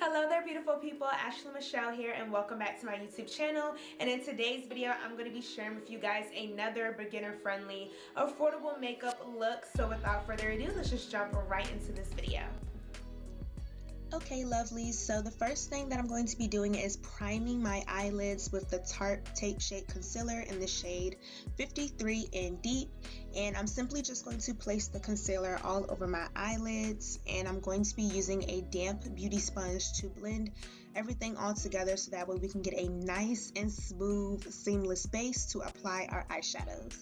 Hello there beautiful people, Ashley Michelle here and welcome back to my YouTube channel. And in today's video I'm going to be sharing with you guys another beginner friendly affordable makeup look. So without further ado, let's just jump right into this video. Okay lovelies, so the first thing that I'm going to be doing is priming my eyelids with the Tarte Take Shade Concealer in the shade 53 in Deep. And I'm simply just going to place the concealer all over my eyelids, and I'm going to be using a damp beauty sponge to blend everything all together so that way we can get a nice and smooth seamless base to apply our eyeshadows.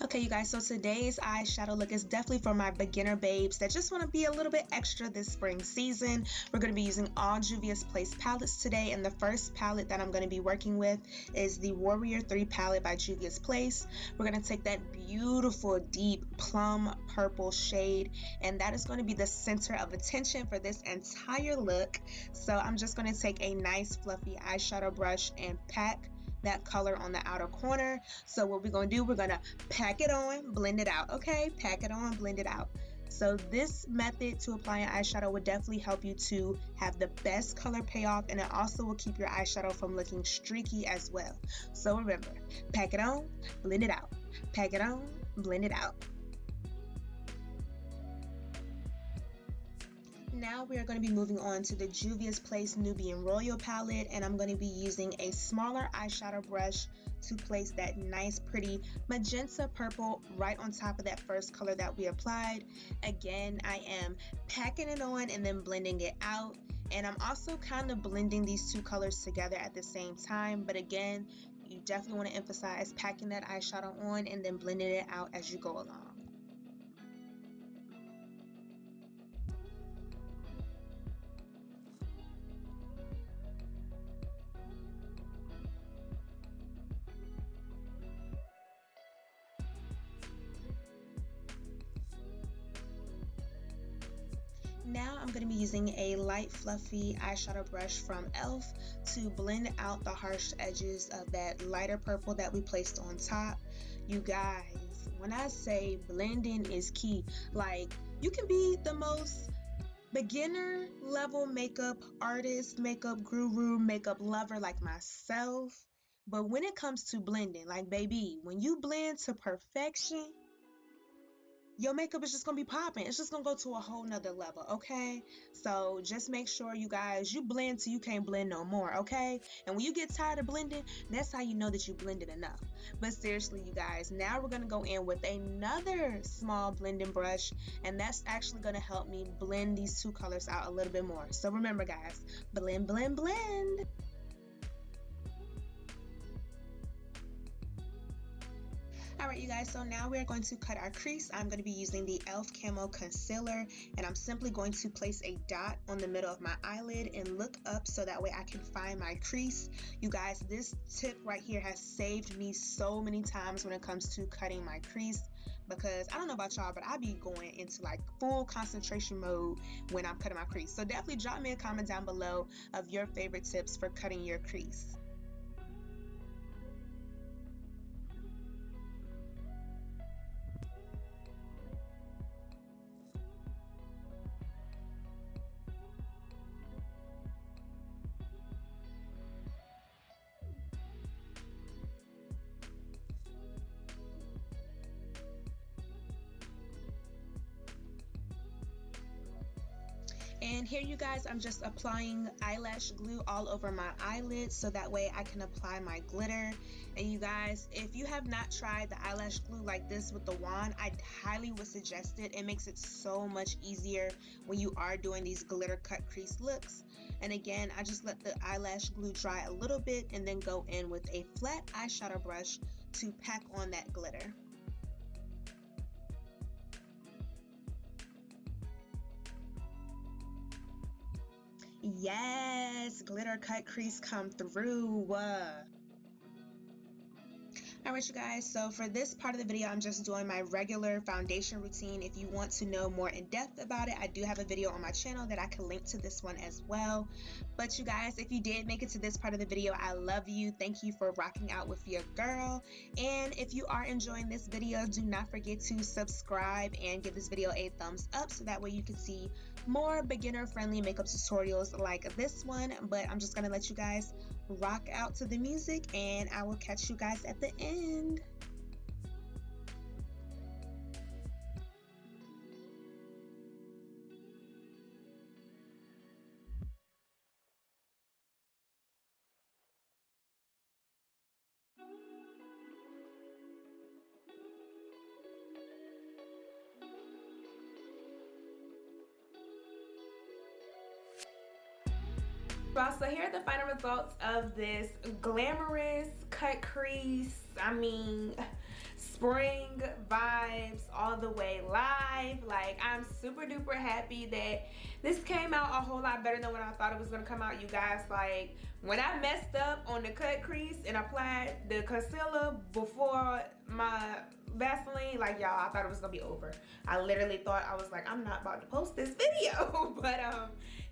Okay you guys, so today's eyeshadow look is definitely for my beginner babes that just want to be a little bit extra this spring season. We're going to be using all Juvia's Place palettes today, and the first palette that I'm going to be working with is the Warrior 3 palette by Juvia's Place. We're going to take that beautiful deep plum purple shade, and that is going to be the center of attention for this entire look. So I'm just going to take a nice fluffy eyeshadow brush and pack that color on the outer corner. So what we're going to do, we're going to pack it on, blend it out. Okay, pack it on, blend it out. So this method to applying eyeshadow would definitely help you to have the best color payoff, and it also will keep your eyeshadow from looking streaky as well. So remember, pack it on, blend it out. Pack it on, blend it out. Now we are going to be moving on to the Juvia's Place Nubian Royal palette, and I'm going to be using a smaller eyeshadow brush to place that nice pretty magenta purple right on top of that first color that we applied. Again, I am packing it on and then blending it out, and I'm also kind of blending these two colors together at the same time, but again, you definitely want to emphasize packing that eyeshadow on and then blending it out as you go along. Now I'm going to be using a light fluffy eyeshadow brush from e.l.f. to blend out the harsh edges of that lighter purple that we placed on top. You guys, when I say blending is key, like you can be the most beginner level makeup artist, makeup guru, makeup lover like myself, but when it comes to blending, like baby, when you blend to perfection, your makeup is just gonna be popping. It's just gonna go to a whole nother level, okay? So just make sure you guys, you blend till you can't blend no more, okay? And when you get tired of blending, that's how you know that you blended enough. But seriously, you guys, now we're gonna go in with another small blending brush, and that's actually gonna help me blend these two colors out a little bit more. So remember guys, blend, blend, blend. Alright you guys, so now we're going to cut our crease. I'm going to be using the e.l.f. Camo Concealer, and I'm simply going to place a dot on the middle of my eyelid and look up so that way I can find my crease. You guys, this tip right here has saved me so many times when it comes to cutting my crease, because I don't know about y'all, but I be going into like full concentration mode when I'm cutting my crease. So definitely drop me a comment down below of your favorite tips for cutting your crease. And here you guys, I'm just applying eyelash glue all over my eyelids so that way I can apply my glitter. And you guys, if you have not tried the eyelash glue like this with the wand, I highly would suggest it. It makes it so much easier when you are doing these glitter cut crease looks. And again, I just let the eyelash glue dry a little bit and then go in with a flat eyeshadow brush to pack on that glitter. Yes, glitter cut crease come through. Alright you guys, so for this part of the video I'm just doing my regular foundation routine. If you want to know more in depth about it, I do have a video on my channel that I can link to this one as well. But you guys, if you did make it to this part of the video, I love you. Thank you for rocking out with your girl. And if you are enjoying this video, do not forget to subscribe and give this video a thumbs up so that way you can see more beginner friendly makeup tutorials like this one. But I'm just gonna let you guys rock out to the music and I will catch you guys at the end. Well, so here are the final results of this glamorous cut crease. I mean, spring vibes all the way live. Like, I'm super duper happy that this came out a whole lot better than when I thought it was gonna come out, you guys. Like, when I messed up on the cut crease and applied the concealer before my Vaseline, like, y'all, I thought it was gonna be over. I literally thought, I was like, I'm not about to post this video. But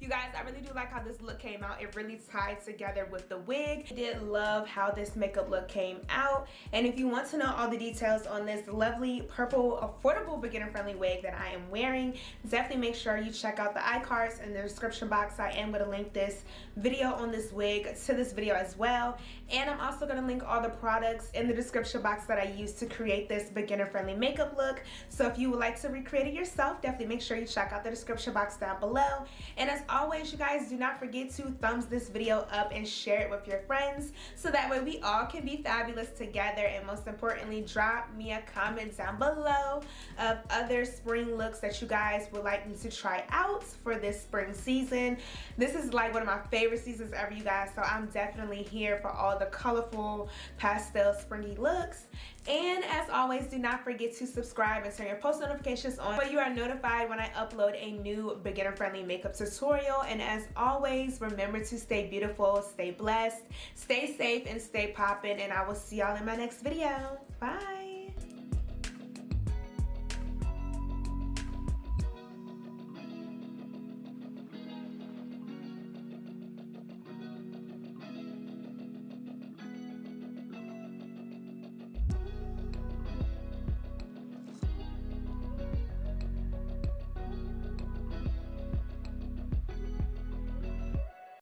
you guys, I really do like how this look came out. It really tied together with the wig. I did love how this makeup look came out. And if you want to know all the details on this lovely purple affordable beginner friendly wig that I am wearing, definitely make sure you check out the iCards in the description box. I am going to link this video on this wig to this video as well. And I'm also going to link all the products in the description box that I used to create this beginner friendly makeup look. So if you would like to recreate it yourself, definitely make sure you check out the description box down below. And as always, you guys, do not forget to thumbs this video up and share it with your friends so that way we all can be fabulous together. And most importantly, drop me a comment down below of other spring looks that you guys would like me to try out for this spring season. This is like one of my favorite seasons ever, you guys, so I'm definitely here for all the colorful pastel springy looks. And as always, do not forget to subscribe and turn your post notifications on so you are notified when I upload a new beginner friendly makeup tutorial. And as always, remember to stay beautiful, stay blessed, stay safe, and stay poppin'. And I will see y'all in my next video. Bye.